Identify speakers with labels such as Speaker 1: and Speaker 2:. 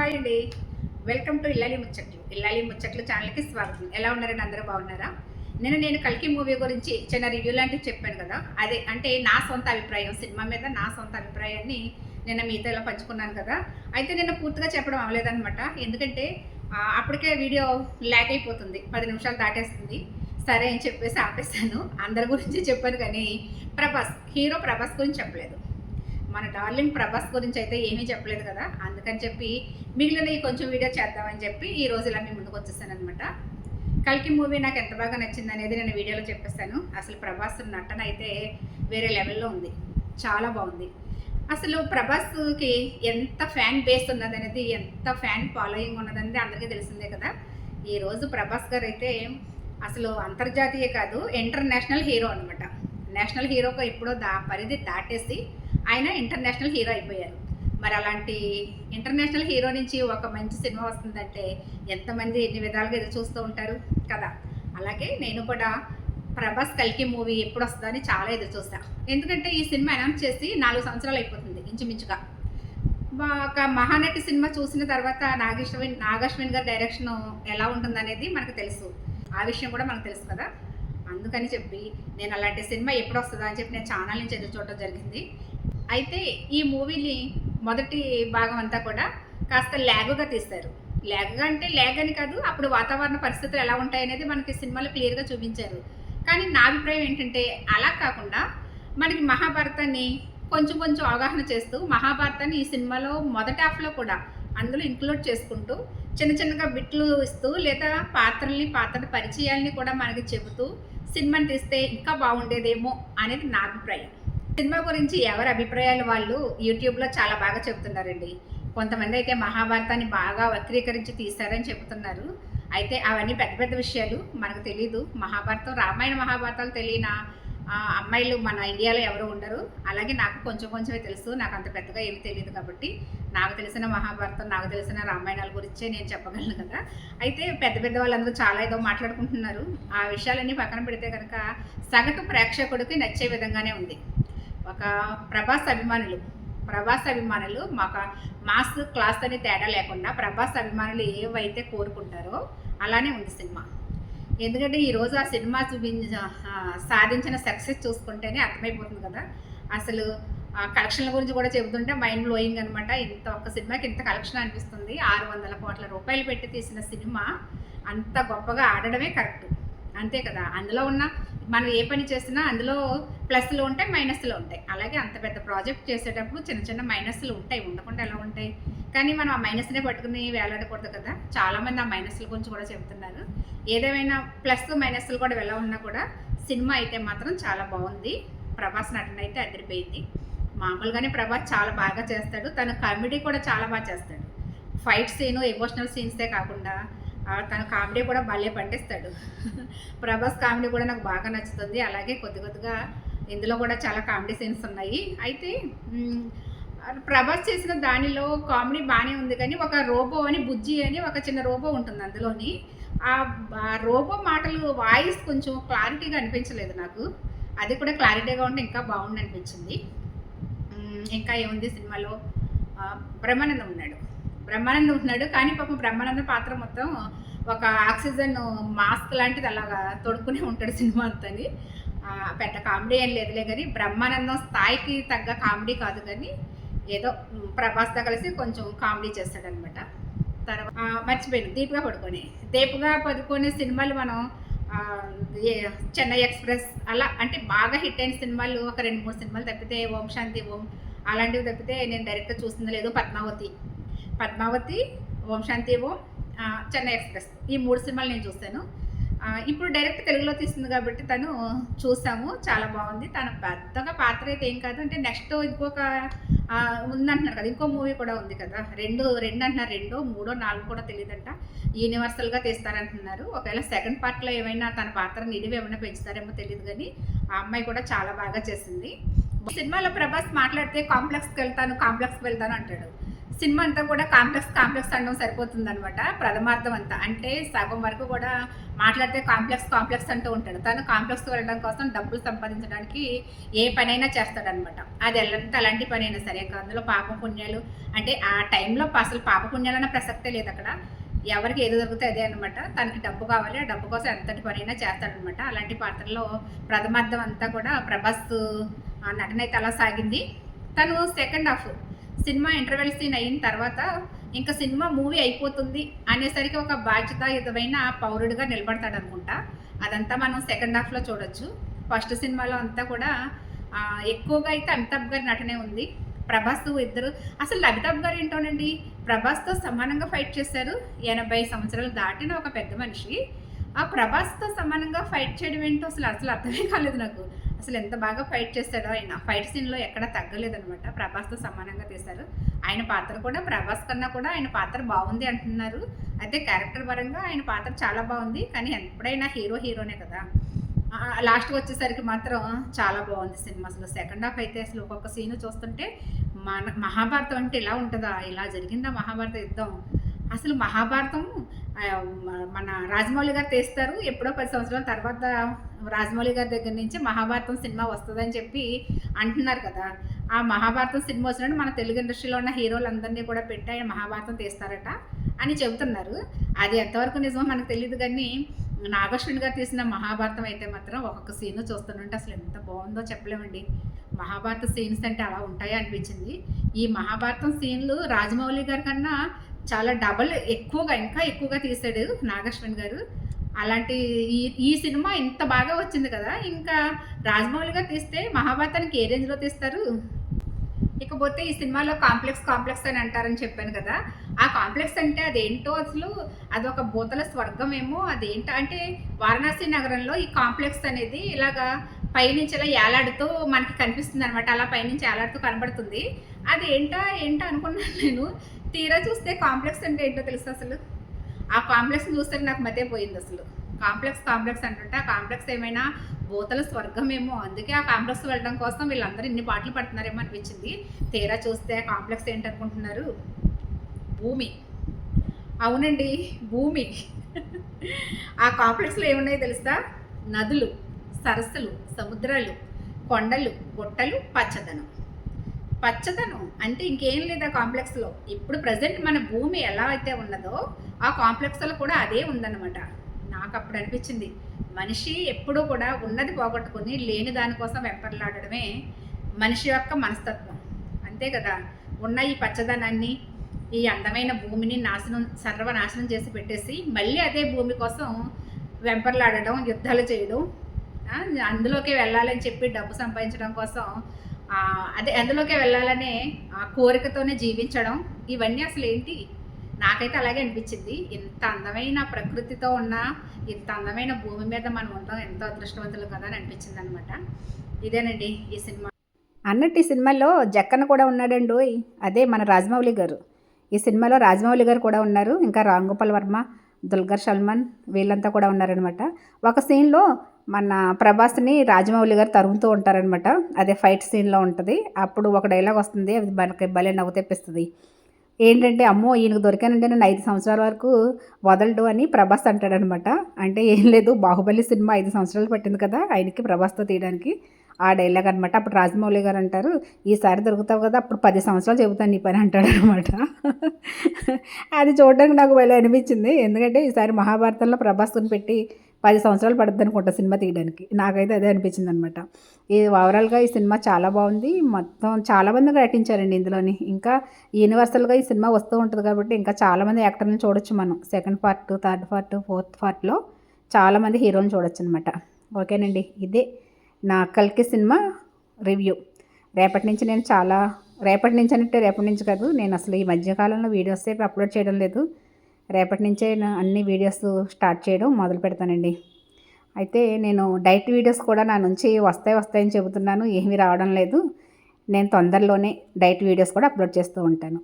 Speaker 1: Hi అండి, welcome to ఇల్లాలి ముచ్చట్లు. ఇల్లాలి ముచ్చట్లు ఛానల్కి స్వాగతం. ఎలా ఉన్నారండి? అందరూ బాగున్నారా? నేను కల్కి మూవీ గురించి చిన్న రివ్యూ లాంటివి చెప్పాను కదా, అదే అంటే నా సొంత అభిప్రాయం, సినిమా మీద నా సొంత అభిప్రాయాన్ని నిన్న మీతో ఇలా పంచుకున్నాను కదా. అయితే నిన్న పూర్తిగా చెప్పడం అవ్వలేదన్నమాట, ఎందుకంటే అప్పటికే వీడియో ల్యాక్ అయిపోతుంది, 10 నిమిషాలు దాటేస్తుంది. సరే అని చెప్పేసి ఆపేస్తాను. అందరి గురించి చెప్పాను కానీ హీరో ప్రభాస్ గురించి చెప్పలేదు. మన డార్లింగ్ ప్రభాస్ గురించి అయితే ఏమీ చెప్పలేదు కదా, అందుకని చెప్పి మిగిలిన కొంచెం వీడియో చేద్దామని చెప్పి ఈ రోజు ఇలా మీ ముందుకు వచ్చేసాను అనమాట. కల్కి మూవీ నాకు ఎంత బాగా నచ్చింది అనేది నేను వీడియోలో చెప్పేస్తాను. అసలు ప్రభాస్ నటన అయితే వేరే లెవెల్లో ఉంది, చాలా బాగుంది. అసలు ప్రభాస్కి ఎంత ఫ్యాన్ బేస్ ఉన్నదనేది, ఎంత ఫ్యాన్ ఫాలోయింగ్ ఉన్నదనేది అందరికీ తెలిసిందే కదా. ఈరోజు ప్రభాస్ గారు అయితే అసలు అంతర్జాతీయ కాదు, ఇంటర్నేషనల్ హీరో అనమాట. నేషనల్ హీరోకి ఎప్పుడో పరిధి దాటేసి ఆయన ఇంటర్నేషనల్ హీరో అయిపోయారు. మరి అలాంటి ఇంటర్నేషనల్ హీరో నుంచి ఒక మంచి సినిమా వస్తుందంటే ఎంతమంది ఎన్ని విధాలుగా ఎదురు చూస్తూ ఉంటారు కదా. అలాగే నేను కూడా ప్రభాస్ కల్కి మూవీ ఎప్పుడు వస్తుందని చాలా ఎదురు చూస్తాను. ఎందుకంటే ఈ సినిమా అనౌన్స్ చేసి 4 సంవత్సరాలు అయిపోతుంది ఇంచుమించుగా. ఒక మహానటి సినిమా చూసిన తర్వాత నాగశ్విన్ గారి డైరెక్షన్ ఎలా ఉంటుందనేది మనకు తెలుసు, ఆ విషయం కూడా మనకు తెలుసు కదా. అందుకని చెప్పి నేను అలాంటి సినిమా ఎప్పుడు వస్తుందా అని చెప్పి నేను ఛానల్ నుంచి ఎదురు చూడటం జరిగింది. అయితే ఈ మూవీని మొదటి భాగం అంతా కూడా కాస్త ల్యాగ్గా తీస్తారు. ల్యాగ్గా అంటే ల్యాగ్ అని కాదు, అప్పుడు వాతావరణ పరిస్థితులు ఎలా ఉంటాయనేది మనకి సినిమాలో క్లియర్గా చూపించారు. కానీ నా అభిప్రాయం ఏంటంటే అలా కాకుండా మనకి మహాభారతాన్ని కొంచెం కొంచెం అవగాహన చేస్తూ, మహాభారతాన్ని ఈ సినిమాలో మొదటి హాఫ్లో కూడా అందులో ఇంక్లూడ్ చేసుకుంటూ చిన్న చిన్నగా బిట్లు ఇస్తూ, లేదా పాత్ర పరిచయాల్ని కూడా మనకి చెబుతూ సినిమాని తీస్తే ఇంకా బాగుండేదేమో అనేది నా అభిప్రాయం. సినిమా గురించి ఎవరి అభిప్రాయాలు వాళ్ళు యూట్యూబ్లో చాలా బాగా చెబుతున్నారండి. కొంతమంది అయితే మహాభారతాన్ని బాగా వక్రీకరించి తీశారని చెబుతున్నారు. అయితే అవన్నీ పెద్ద పెద్ద విషయాలు, మనకు తెలీదు. రామాయణ మహాభారతాలు తెలియని అమ్మాయిలు మన ఇండియాలో ఎవరు ఉండరు. అలాగే నాకు కొంచెం కొంచెమే తెలుసు, నాకు అంత పెద్దగా ఏమి తెలియదు. కాబట్టి నాకు తెలిసిన మహాభారతం, నాకు తెలిసిన రామాయణాల గురించే నేను చెప్పగలను కదా. అయితే పెద్ద పెద్ద వాళ్ళందరూ చాలా ఏదో మాట్లాడుకుంటున్నారు. ఆ విషయాలన్నీ పక్కన పెడితే కనుక సగటు ప్రేక్షకుడికి నచ్చే విధంగానే ఉంది. ఒక ప్రభాస్ అభిమానులు మాస్ క్లాస్ అని తేడా లేకుండా ప్రభాస్ అభిమానులు ఏవైతే కోరుకుంటారో అలానే ఉంది సినిమా. ఎందుకంటే ఈరోజు ఆ సినిమా సాధించిన సక్సెస్ చూసుకుంటేనే అర్థమైపోతుంది కదా. అసలు కలెక్షన్ల గురించి కూడా చెబుతుంటే మైండ్ బ్లోయింగ్ అనమాట. ఒక్క సినిమాకి ఇంత కలెక్షన్ అనిపిస్తుంది. 600 కోట్ల రూపాయలు పెట్టి తీసిన సినిమా అంత గొప్పగా ఆడడమే కరెక్ట్, అంతే కదా. అందులో ఉన్న మనం ఏ పని చేసినా అందులో ప్లస్లు ఉంటాయి, మైనస్లు ఉంటాయి. అలాగే అంత పెద్ద ప్రాజెక్ట్ చేసేటప్పుడు చిన్న చిన్న మైనస్లు ఉంటాయి, ఉండకుండా ఎలా ఉంటాయి. కానీ మనం ఆ మైనస్నే పట్టుకుని వేలాడకూడదు కదా. చాలామంది ఆ మైనస్ల గురించి కూడా చెబుతున్నారు. ఏదేమైనా ప్లస్ మైనస్లు కూడా ఎలా ఉన్నా కూడా సినిమా అయితే మాత్రం చాలా బాగుంది. ప్రభాస్ నటన అయితే అదిరిపోయింది. మామూలుగానే ప్రభాస్ చాలా బాగా చేస్తాడు, తన కామెడీ కూడా చాలా బాగా చేస్తాడు. ఫైట్ సీను, ఎమోషనల్ సీన్సే కాకుండా తన కామెడీ కూడా భలే పండిస్తాడు. ప్రభాస్ కామెడీ కూడా నాకు బాగా నచ్చుతుంది. అలాగే కొద్దిగా ఇందులో కూడా చాలా కామెడీ సీన్స్ ఉన్నాయి. అయితే ప్రభాస్ చేసిన దానిలో కామెడీ బాగానే ఉంది, కానీ ఒక రోబో అని, బుజ్జి అని ఒక చిన్న రోబో ఉంటుంది అందులోని. ఆ రోబో మాటలు వాయిస్ కొంచెం క్లారిటీగా అనిపించలేదు నాకు. అది కూడా క్లారిటీగా ఉంటే ఇంకా బాగుంది అనిపించింది. ఇంకా ఏముంది సినిమాలో, బ్రహ్మానందం ఉన్నాడు. కానీ పాపం బ్రహ్మానందం పాత్ర మొత్తం ఒక ఆక్సిజన్ మాస్క్ లాంటిది అలాగా తొడుక్కునే ఉంటాడు సినిమా అంతని. పెద్ద కామెడీ ఏం లేదులే, కానీ బ్రహ్మానందం స్థాయికి తగ్గ కామెడీ కాదు, కానీ ఏదో ప్రభాస్తో కలిసి కొంచెం కామెడీ చేస్తాడనమాట. తర్వాత మర్చిపోయాను, దీపికా పడుకునే సినిమాలు మనం చెన్నై ఎక్స్ప్రెస్ అలా అంటే బాగా హిట్ అయిన సినిమాలు ఒక 2-3 సినిమాలు తప్పితే, ఓం శాంతి ఓం అలాంటివి తప్పితే నేను డైరెక్ట్గా చూస్తుంది లేదు. పద్మావతి, ఓం శాంతి ఓం, చెన్నై ఎక్స్ప్రెస్, ఈ 3 సినిమాలు నేను చూశాను. ఇప్పుడు డైరెక్ట్ తెలుగులో తీస్తుంది కాబట్టి తను చూసాము, చాలా బాగుంది. తన పెద్దగా పాత్ర అయితే ఏం కాదు. అంటే నెక్స్ట్ ఇంకొక ఉందంటున్నారు కదా, ఇంకో మూవీ కూడా ఉంది కదా, రెండు అంటున్నారు, 2, 3, 4 కూడా తెలియదంట. యూనివర్సల్గా తీస్తారంటున్నారు. ఒకవేళ సెకండ్ పార్ట్లో ఏమైనా తన పాత్ర నిడివి ఏమైనా పెంచుతారేమో తెలియదు, కానీ ఆ అమ్మాయి కూడా చాలా బాగా చేసింది. సినిమాలో ప్రభాస్ మాట్లాడితే కాంప్లెక్స్కి వెళ్తాను అంటాడు. సినిమా అంతా కూడా కాంప్లెక్స్ అనడం సరిపోతుందనమాట. ప్రథమార్థం అంతా. అంటే సగం వరకు కూడా మాట్లాడితే కాంప్లెక్స్ అంటూ ఉంటాడు. తను కాంప్లెక్స్‌కి వెళ్ళడం కోసం డబ్బులు సంపాదించడానికి ఏ పనైనా చేస్తాడనమాట. అది అలాంటి పనైనా సరే. ఇంకా అందులో పాపం పుణ్యాలు అంటే ఆ టైంలో అసలు పాప పుణ్యాలన్న ప్రసక్తే లేదక్కడ. ఎవరికి ఏది దొరికితే అదే అనమాట. తనకి డబ్బు కావాలి. ఆ డబ్బు కోసం ఎంతటి పనైనా చేస్తాడనమాట. అలాంటి పాత్రలో ప్రథమార్థం అంతా కూడా ప్రభాస్ నటన అయితే అలా సాగింది. తను second half cinema interval scene అయిన తర్వాత ఇంకా సినిమా మూవీ అయిపోతుంది అనేసరికి ఒక బాధ్యతాయుతమైన పౌరుడిగా నిలబడతాడు అనుకుంటా. అదంతా మనం సెకండ్ హాఫ్లో చూడొచ్చు. ఫస్ట్ సినిమాలో అంతా కూడా ఎక్కువగా అయితే అమితాబ్ గారి నటనే ఉంది. ప్రభాస్ ఇద్దరు అసలు అమితాబ్ గారు ఏంటోనండి ప్రభాస్తో సమానంగా ఫైట్ చేశారు. 80 సంవత్సరాలు దాటిన ఒక పెద్ద మనిషి ఆ ప్రభాస్తో సమానంగా ఫైట్ చేయడం ఏంటో అసలు అర్థమే కాలేదు నాకు. అసలు ఎంత బాగా ఫైట్ చేస్తాడో ఆయన. ఫైట్ సీన్లో ఎక్కడ తగ్గలేదనమాట. ప్రభాస్తో సమానంగా తీశారు. ఆయన పాత్ర కూడా ప్రభాస్ కన్నా కూడా ఆయన పాత్ర బాగుంది అంటున్నారు. అయితే క్యారెక్టర్ పరంగా ఆయన పాత్ర చాలా బాగుంది. కానీ ఎప్పుడైనా హీరోనే కదా. లాస్ట్కి వచ్చేసరికి మాత్రం చాలా బాగుంది సినిమా. అసలు సెకండ్ హాఫ్ అయితే అసలు ఒక్కొక్క సీను చూస్తుంటే మహాభారతం అంటే ఇలా ఉంటుందా, ఇలా జరిగిందా మహాభారత యుద్ధం. అసలు మహాభారతం మన రాజమౌళి గారు తీస్తారు. ఎప్పుడో 10 సంవత్సరాల తర్వాత రాజమౌళి గారి దగ్గర నుంచి మహాభారతం సినిమా వస్తుందని చెప్పి అంటున్నారు కదా. ఆ మహాభారతం సినిమా వచ్చినట్టు మన తెలుగు ఇండస్ట్రీలో ఉన్న హీరోలందరినీ కూడా పెట్టి ఆయన మహాభారతం తీస్తారట అని చెబుతున్నారు. అది ఎంతవరకు నిజమో మనకు తెలియదు. కానీ నాగశ్విన్ గారు తీసిన మహాభారతం అయితే మాత్రం ఒక్కొక్క సీను చూస్తుంటే అసలు ఎంత బాగుందో చెప్పలేమండి. మహాభారత సీన్స్ అంటే అలా ఉంటాయా అనిపించింది. ఈ మహాభారతం సీన్లు రాజమౌళి గారి కన్నా చాలా ఇంకా ఎక్కువగా తీశాడు నాగశ్విన్ గారు. అలాంటి ఈ సినిమా ఇంత బాగా వచ్చింది కదా. ఇంకా రాజమౌళి గారు తీస్తే మహాభారతానికి ఏ రేంజ్లో తీస్తారు. ఇకపోతే ఈ సినిమాలో కాంప్లెక్స్ అని అంటారని చెప్పాను కదా. ఆ కాంప్లెక్స్ అంటే అదేంటో అసలు అదొక భూతల స్వర్గమేమో. అదేంటో అంటే వారణాసి నగరంలో ఈ కాంప్లెక్స్ అనేది ఇలాగా పైనుంచి ఇలా ఏలాడుతూ మనకి కనిపిస్తుంది అనమాట. అలా పైనుంచి ఏలాడుతూ కనబడుతుంది. అది ఏంటా అనుకున్నాను నేను. తీరా చూస్తే కాంప్లెక్స్ అంటే ఏంటో తెలుసు అసలు. ఆ కాంప్లెక్స్ని చూస్తే నాకు మధ్య పోయింది అసలు. కాంప్లెక్స్ అంటుంటే ఆ కాంప్లెక్స్ ఏమైనా భూతల స్వర్గమేమో. అందుకే ఆ కాంప్లెక్స్ వెళ్ళడం కోసం వీళ్ళందరూ ఇన్ని పాటలు పడుతున్నారేమో అనిపించింది. తీరా చూస్తే కాంప్లెక్స్ ఏంటనుకుంటున్నారు, భూమి. అవునండి, భూమి. ఆ కాంప్లెక్స్లో ఏమున్నాయో తెలుసా? నదులు, సరస్సులు, సముద్రాలు, కొండలు, గుట్టలు, పచ్చదనం అంటే ఇంకేం లేదు ఆ కాంప్లెక్స్లో. ఇప్పుడు ప్రజెంట్ మన భూమి ఎలా అయితే ఉన్నదో ఆ కాంప్లెక్స్లో కూడా అదే ఉందన్నమాట. నాకు అప్పుడు అనిపించింది మనిషి ఎప్పుడూ కూడా ఉన్నది పోగొట్టుకుని లేని దానికోసం వెంపర్లాడడమే మనిషి యొక్క మనస్తత్వం. అంతే కదా. ఉన్న ఈ పచ్చదనాన్ని, ఈ అందమైన భూమిని సర్వనాశనం చేసి పెట్టేసి మళ్ళీ అదే భూమి కోసం వెంపర్లాడడం, యుద్ధాలు చేయడం, అందులోకే వెళ్ళాలని చెప్పి డబ్బు సంపాదించడం కోసం అందులోకే వెళ్ళాలనే కోరికతోనే జీవించడం, ఇవన్నీ అసలు ఏంటి? నాకైతే అలాగే అనిపించింది. ఇంత అందమైన ప్రకృతితో ఉన్న ఇంత అందమైన భూమి మీద మనం ఉంటాం ఎంతో అదృష్టవంతులు కదా అని అనిపించింది అనమాట. ఇదేనండి ఈ సినిమా.
Speaker 2: అన్నట్టు ఈ సినిమాలో జక్కన్న కూడా ఉన్నాడండి. అదే మన రాజమౌళి గారు. ఈ సినిమాలో రాజమౌళి గారు కూడా ఉన్నారు. ఇంకా రామ్ గోపాల్ వర్మ, దుల్కర్ సల్మాన్ వీళ్ళంతా కూడా ఉన్నారనమాట. ఒక సీన్లో మన ప్రభాస్ని రాజమౌళి గారు తరుముతూ ఉంటారనమాట. అదే ఫైట్ సీన్లో ఉంటుంది. అప్పుడు ఒక డైలాగ్ వస్తుంది, అది మనకి భలే నవ్వు తెప్పిస్తుంది. ఏంటంటే, అమ్మో ఈయనకు దొరికానంటే నేను 5 సంవత్సరాల వరకు వదలడు అని ప్రభాస్ అంటాడనమాట. అంటే ఏం లేదు, బాహుబలి సినిమా 5 సంవత్సరాలు పట్టింది కదా ఆయనకి ప్రభాస్తో తీయడానికి. ఆ డైలాగ్ అనమాట. అప్పుడు రాజమౌళి గారు అంటారు, ఈసారి దొరుకుతావు కదా అప్పుడు 10 సంవత్సరాలు చెబుతాను నీ పని అంటాడనమాట. అది చూడడానికి నాకు భలే అనిపించింది. ఎందుకంటే ఈసారి మహాభారతంలో ప్రభాస్ని పెట్టి 10 సంవత్సరాలు పడుతుంది అనుకుంటా సినిమా తీయడానికి. నాకైతే అదే అనిపించింది అనమాట. ఈ ఓవరాల్గా ఈ సినిమా చాలా బాగుంది. మొత్తం చాలామంది నటించారండి ఇందులోని. ఇంకా యూనివర్సల్గా ఈ సినిమా వస్తూ ఉంటుంది కాబట్టి ఇంకా చాలామంది యాక్టర్లను చూడొచ్చు మనం. Second part, third part, fourth పార్ట్లో చాలామంది హీరోలను చూడొచ్చు అనమాట. ఓకేనండి, ఇదే నా కల్కి సినిమా రివ్యూ. రేపటి నుంచి రేపటి నుంచి కాదు, నేను అసలు ఈ మధ్యకాలంలో వీడియోస్ ఏమి అప్లోడ్ చేయడం లేదు. రేపటి నుంచే అన్ని వీడియోస్ స్టార్ట్ చేయడం మొదలు పెడతానండి. అయితే నేను డైట్ వీడియోస్ కూడా నా నుంచి వస్తాయని చెబుతున్నాను, ఏమీ రావడం లేదు. నేను తొందరలోనే డైట్ వీడియోస్ కూడా అప్లోడ్ చేస్తూ ఉంటాను.